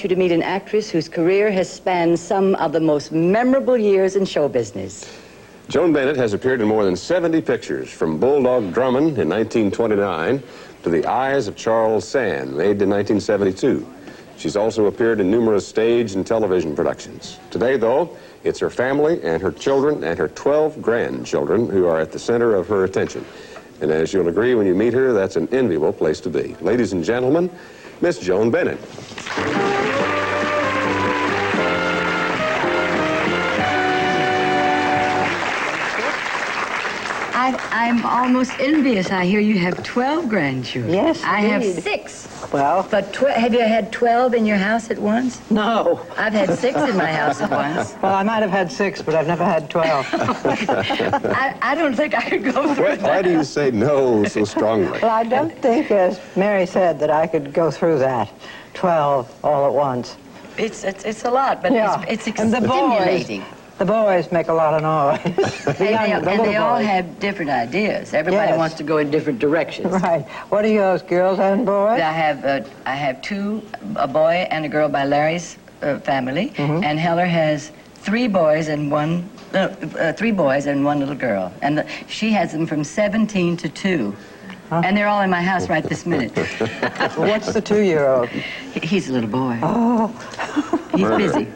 you to meet an actress whose career has spanned some of the most memorable years in show business. Joan Bennett has appeared in more than 70 pictures, from Bulldog Drummond in 1929 to The Eyes of Charles Sand, made in 1972. She's also appeared in numerous stage and television productions. Today, though, it's her family and her children and her 12 grandchildren who are at the center of her attention. And as you'll agree when you meet her, that's an enviable place to be. Ladies and gentlemen, Miss Joan Bennett. I'm almost envious. I hear you have 12 grandchildren. Yes, I have indeed. 6. Well, But have you had 12 in your house at once? no. I've had 6 in my house at once. Well, I might have had 6, but I've never had 12. I don't think I could go through that. Why do you say no so strongly? Well, I don't think, as Mary said, that I could go through that. 12 all at once. It's a lot, but Yeah. it's And the boys, stimulating. the boys make a lot of noise. And they little all boys. have different ideas. Everybody Yes. wants to go in different directions. Right. What are yours, girls and boys? I have 2, a boy and a girl by Larry's family, and Heller has 3 boys and 3 boys and 1 little girl, and she has them from 17 to 2. And they're all in my house right this minute. What's the 2-year-old? He's a little boy. Oh. He's busy.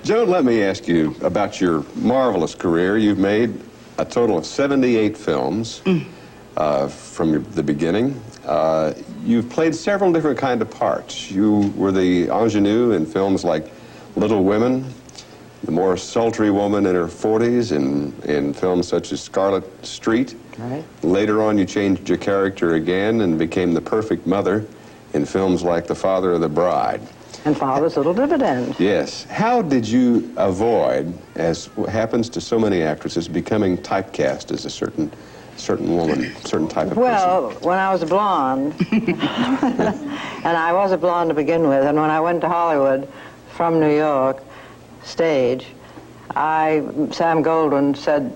Joan, let me ask you about your marvelous career. You've made a total of 78 films from the beginning. You've played several different kind of parts. You were the ingenue in films like Little Women, the more sultry woman in her 40s in films such as Scarlet Street. Right. Later on, you changed your character again and became the perfect mother in films like The Father of the Bride. And Father's Little Dividend. Yes. How did you avoid, as happens to so many actresses, becoming typecast as a certain woman, certain type of Well, when I was a blonde, and I was a blonde to begin with, and when I went to Hollywood from New York, stage, Sam Goldwyn said,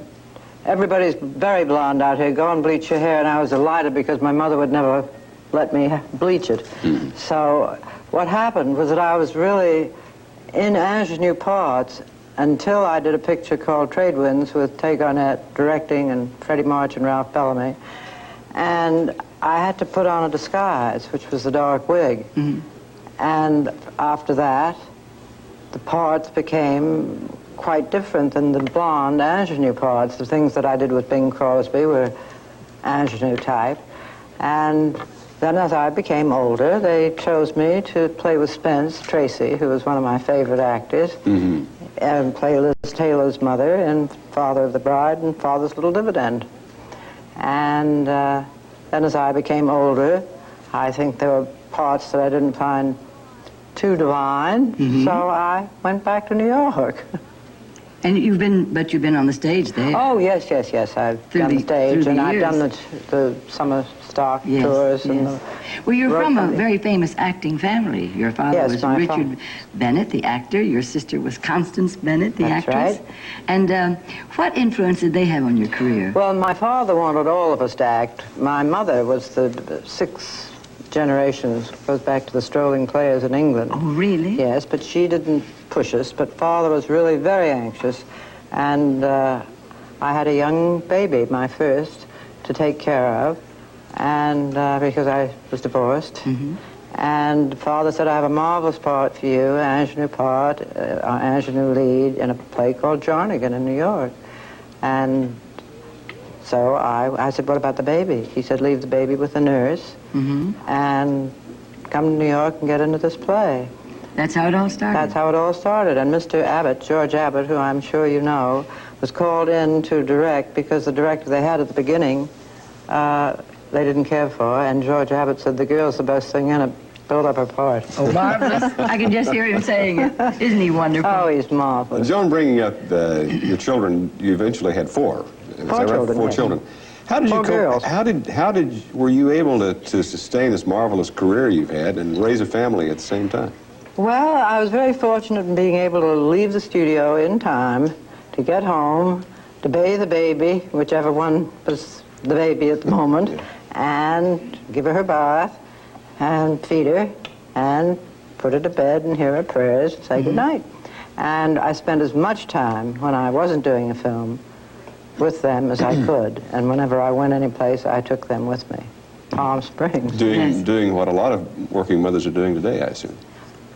"Everybody's very blonde out here, go and bleach your hair," and I was delighted because my mother would never let me bleach it. So what happened was that I was really in ingenue parts until I did a picture called Trade Winds with Tay Garnett directing and Freddie March and Ralph Bellamy. And I had to put on a disguise, which was the dark wig. And after that, the parts became quite different than the blonde ingenue parts. The things that I did with Bing Crosby were ingenue type. And then as I became older, they chose me to play with Spence Tracy, who was one of my favorite actors, and play Liz Taylor's mother in Father of the Bride and Father's Little Dividend. And then as I became older, I think there were parts that I didn't find too divine, so I went back to New York. And you've been on the stage there. Oh, yes. I've done the stage, and I've done the summer stock tours. And the well, you're from a company. very famous acting family. Your father Yes, was my Richard Bennett, the actor. Your sister was Constance Bennett, the That's actress. right. And what influence did they have on your career? Well, my father wanted all of us to act. My mother was the 6th generation, goes back to the strolling players in England. Oh, really? Yes, but she didn't push us, but Father was really very anxious, and I had a young baby, my first, to take care of, and because I was divorced. And Father said, "I have a marvelous part for you, ingenue part, ingenue lead in a play called Jarnigan in New York." And so I said, "What about the baby?" He said, "Leave the baby with the nurse and come to New York and get into this play." That's how it all started. That's how it all started. And Mr. Abbott, George Abbott, who I'm sure you know, was called in to direct because the director they had at the beginning, they didn't care for. And George Abbott said, "The girl's the best thing in it. Build up her part." Oh, marvelous. I can just hear him saying it. Isn't he wonderful? Oh, he's marvelous. Joan, bringing up your children, you eventually had 4. Is that right? Children, 4 yes. children. How did you 4 girls. were you able to sustain this marvelous career you've had and raise a family at the same time? Well, I was very fortunate in being able to leave the studio in time to get home, to bathe the baby, whichever one was the baby at the moment, and give her bath, and feed her, and put her to bed and hear her prayers and say good night. And I spent as much time when I wasn't doing a film with them as I could. And whenever I went any place, I took them with me. Palm Springs. Doing what a lot of working mothers are doing today, I assume.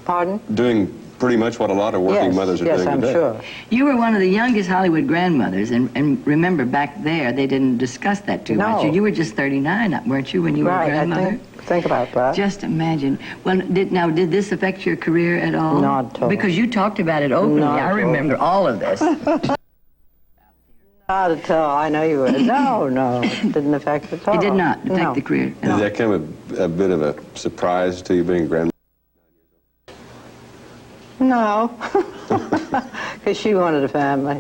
Pardon? Doing pretty much what a lot of working mothers are doing today. Yes, I'm sure. You were one of the youngest Hollywood grandmothers, and remember, back there, they didn't discuss that too much. You were just 39, weren't you, when you were a grandmother? Right, think about that. Just imagine. Well, did this affect your career at all? Not at all. Because you talked about it openly. I remember all of this. Not at all. I know you would. No, it didn't affect it at all. It did not affect the career at all. Did that come a bit of a surprise to you being a grandmother? No, because she wanted a family.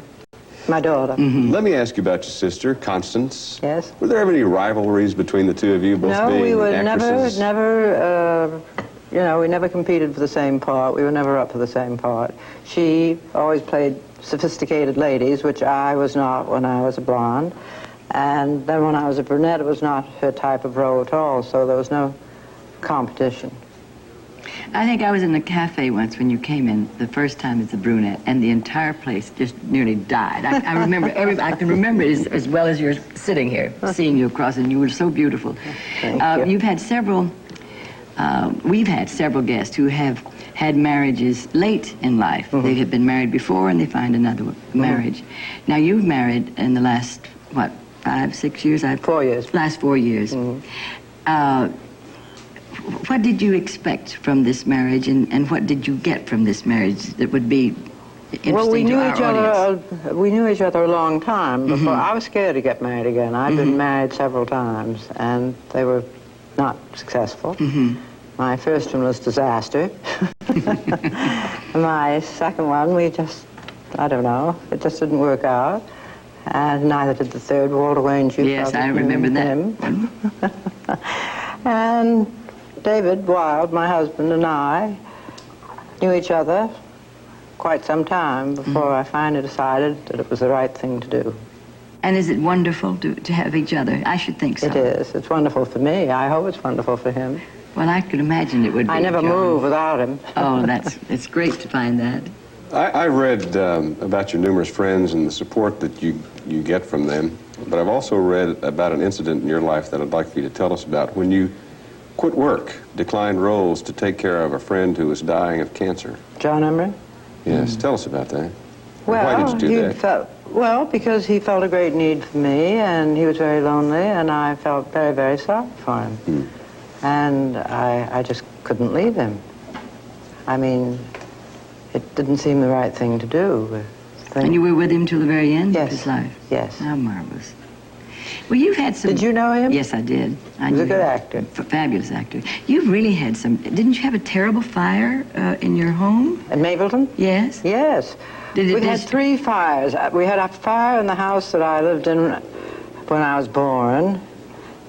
My daughter. Let me ask you about your sister, Constance. Yes. Were there ever any rivalries between the two of you, both No, being we were actresses? never, we never competed for the same part. We were never up for the same part. She always played sophisticated ladies, which I was not when I was a blonde. And then when I was a brunette, it was not her type of role at all, so there was no competition. I think I was in a cafe once when you came in the first time as a brunette, and the entire place just nearly died. I remember I can remember it as well as you're sitting here, seeing you across, and you were so beautiful. Thank you. You've had several, we've had several guests who have had marriages late in life. They have been married before, and they find another marriage. Now, you've married in the last, what, 5, 6 years? 4 years. Last 4 years. What did you expect from this marriage, and what did you get from this marriage that would be interesting Well, we to knew our each audience? other. We knew each other a long time before. I was scared to get married again. I'd been married several times, and they were not successful. My first one was disaster. My second one, I don't know, it just didn't work out. And neither did the third, Walter Wayne. Yes, I remember that. And David Wilde, my husband, and I knew each other quite some time before I finally decided that it was the right thing to do. And is it wonderful to have each other? I should think so. It is. It's wonderful for me. I hope it's wonderful for him. Well, I could imagine it would be. I never Joan. move without him. Oh, it's great to find that. I read about your numerous friends and the support that you get from them, but I've also read about an incident in your life that I'd like for you to tell us about. When you quit work, declined roles to take care of a friend who was dying of cancer. John Emery? Yes, tell us about that. Well, why did you do that? Because he felt a great need for me, and he was very lonely, and I felt very, very sorry for him. And I just couldn't leave him. I mean, it didn't seem the right thing to do. And you were with him till the very end Yes. of his life? Yes. How marvelous. Well, you've had some... Did you know him? Yes, I did. He was a good actor. Fabulous actor. You've really had some... Didn't you have a terrible fire in your home? At Mapleton? Yes? Yes. We had 3 fires. We had a fire in the house that I lived in when I was born,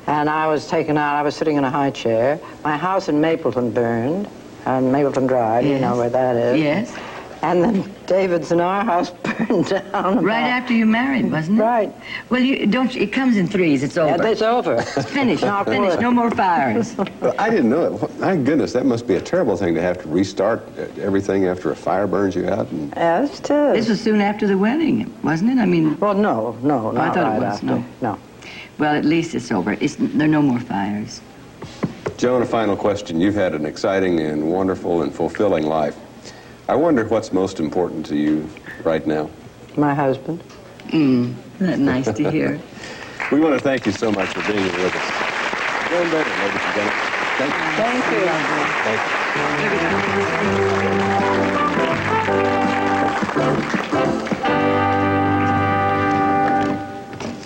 and I was taken out. I was sitting in a high chair. My house in Mapleton burned, on Mapleton Drive. Yes. You know where that is. Yes. And then David's and our house burned down. Right after you married, wasn't it? Right. Well, it comes in 3s. It's over. Yeah, it's over. It's finished. Not Finished. work. No more fires. Well, I didn't know it. My goodness, that must be a terrible thing to have to restart everything after a fire burns you out. And... Yes, it is. This was soon after the wedding, wasn't it? I mean... Well, no, not I thought right it was. after. No. Well, at least it's over. There are no more fires. Joan, a final question. You've had an exciting and wonderful and fulfilling life. I wonder what's most important to you right now. My husband. That's nice to hear. We want to thank you so much for being here with us. Joan Bennett, ladies and gentlemen. Thank you. Thank you. Thank you.